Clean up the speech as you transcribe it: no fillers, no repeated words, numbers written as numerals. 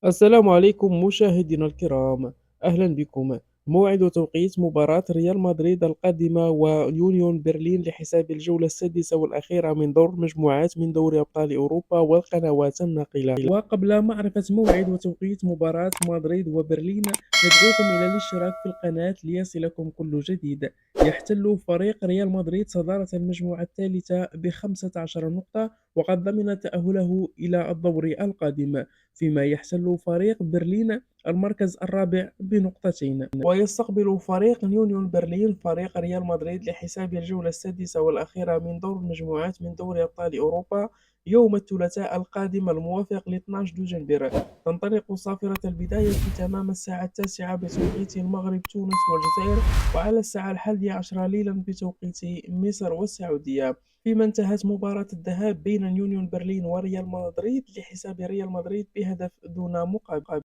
السلام عليكم مشاهدينا الكرام، أهلا بكم. موعد وتوقيت مباراة ريال مدريد القادمة ويونيون برلين لحساب الجولة السادسة والأخيرة من دور المجموعات من دوري أبطال أوروبا والقنوات الناقلة. وقبل معرفة موعد وتوقيت مباراة مدريد وبرلين ندعوكم إلى الاشتراك في القناة ليصلكم كل جديد. يحتل فريق ريال مدريد صدارة المجموعة الثالثة ب15 نقطة، وقد ضمن تأهله إلى الدور القادم، فيما يحتل فريق برلين المركز الرابع بنقطتين. ويستقبل فريق يونيون برلين فريق ريال مدريد لحساب الجولة السادسة والأخيرة من دور المجموعات من دوري أبطال أوروبا يوم الثلاثاء القادم الموافق ل 12 دجنبر. تنطلق صافرة البداية في تمام الساعة 9 بتوقيت المغرب، تونس والجزائر، وعلى الساعة 11 ليلا بتوقيت مصر والسعودية. فيما انتهت مباراة الذهاب بين يونيون برلين وريال مدريد لحساب ريال مدريد بهدف دون مقابل.